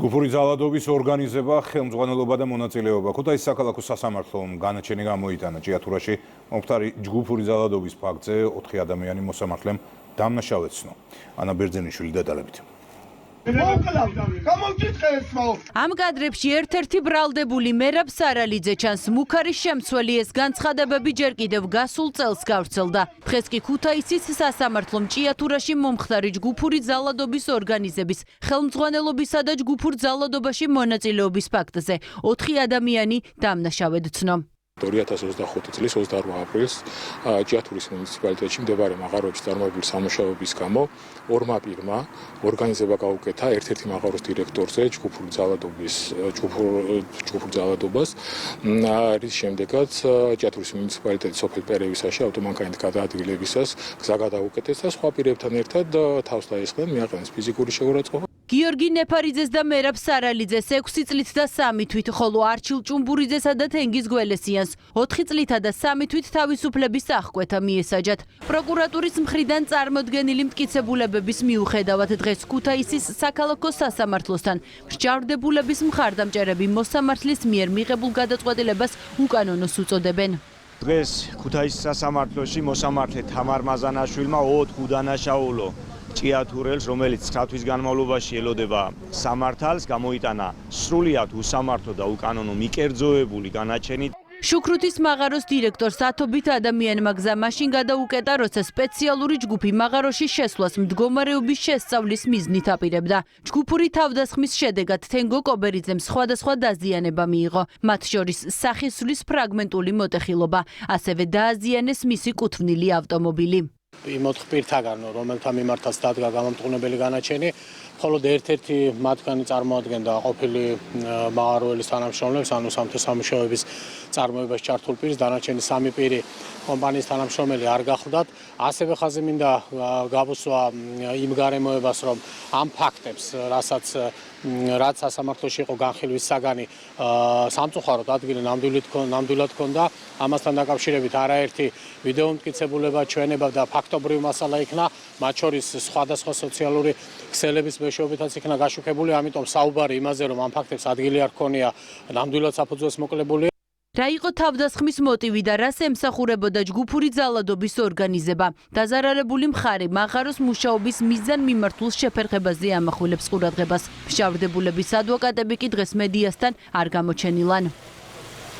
ჯგუფური ძალადობის ორგანიზება, ხელმძღვანელობა და მონაწილეობა. ქუთაისის საქალაქო სასამართლომ განაჩენი გამოიტანა ჭიათურაში მომხდარი ჯგუფური ძალადობის ფაქტზე 4 ადამიანი მოსამართლემ დამნაშავედ ცნო. ანა ბერძენიშვილი დეტალებით. ამ კადრებში ერთ-ერთი ბრალდებული მერაბ სარალიძე ჩანს. მუქარის შემცველი ეს განცხადებები ჯერ კიდევ გასულ წელს გავრცელდა. დღეს კი ქუთაისის სასამართლომ ჭიათურაში მომხდარი ჯგუფური ძალადობის ორგანიზების ხელმძღვანელობისა და ჯგუფურ ძალადობაში მონაწილეობის ფაქტზე 4 ადამიანი დამნაშავედ ცნო. 2025 წლის 28 აპრილს ჭიათურის მუნიციპალიტეტში მდებარე მაღაროებში წარმოებული სამუშაოების გამო ორმა პირმა ორგანიზება გაუკეთა ერთ-ერთი მაღაროს დირექტორზე ჯგუფურ ძალადობას, რის შემდეგაც ჭიათურის მუნიციპალიტეტის სოფელ პერევისაში ავტომანქანით გადაადგილებისას გზა გადაუკეთეს და სხვა პირებთან ერთად თავს დაესხნენ, მიაყენეს ფიზიკური შეურაცხყოფა. გიორგი ნეფარიძეს და მერაბ სარალიძეს 6 წლით და 3 თვით, ხოლო არჩილ ჭუმბურიძესა და თენგიზ გველესიანს 4 წლითა და 3 თვით თავისუფლების აღკვეთა მიესაჯათ. პროკურატურის მხრიდან წარმოდგენილი მტკიცებულებების მიუხედავად დღეს ქუთაისის საქალაქო სასამართლოსთან მსჯავრდებულების მხარდამჭერები მოსამართლის მიერ მიღებულ გადაწყვეტილებას უკანონოს უწოდებენ. დღეს ქუთაისის სასამართლოში მოსამართლე თამარ მაზანაშვილმა 4 უდანაშაულო ჭიათურელს, რომელიც 9 თვის განმავლობაში ელოდება სამართალს, გამოიტანა სრულიად უსამართლო და უკანონო მიკერძოებული განაჩენი. შუქრუთის მაღაროს დირექტორს ათობით ადამიანმა გზა მაშინ გადაუკეტა, როცა სპეციალური ჯგუფი მაღაროში შესვლას მდგომარეობის შესწავლის მიზნით აპირებდა. ჯგუფური თავდასხმის შედეგად თენგო კობერიძემ სხვადასხვა დაზიანება მიიღო, მათ შორის სახისვრის ფრაგმენტული მოტეხილობა, ასევე დააზიანეს მისი კუთვნილი ავტომობილი. იმ 4 პირთაგან, რომელთა მიმართაც დადგა გამამტყუნებელი განაჩენი, მხოლოდ ერთ-ერთი მათგანი წარმოადგენდა ყოფილი მაღაროელის თანამშრომლებს, ანუ სამთო სამუშაოების წარმოებაში ჩართულ პირს, დანარჩენი 3 პირი კომპანიის თანამშრომელი არ გახლდათ. ასევე ხაზი მინდა გავუსვა იმ გარემოებას, რომ ამ ფაქტებს, რაც სასამართლოში იყო განხილვის საგანი, სამწუხაროდ ადგილი ნამდვილად ჰქონდა. ამასთან დაკავშირებით არაერთი ვიდეო მტკიცებულება, ჩვენება და ფაქტობრივი მასალა იქნა, მათ შორის სხვადასხვა სოციალური ქსელების მეშვეობითაც იქნა გაშუქებული, ამიტომ საუბარი იმაზე, რომ ამ ფაქტებს ადგილი არ ჰქონია, ნამდვილად საფუძველს მოკლებული. რა იყო თავდასხმის მოტივი და რას ემსახურებოდა ჯგუფური ძალადობის ორგანიზება? დაზარალებული მხარე მაღაროს მუშაობის მიზანმიმართულ შეფერხებაზე ამახვილებს ყურადღებას. მსჯავრდებულების ადვოკატები კი დღეს მედიასთან არ გამოჩენილან.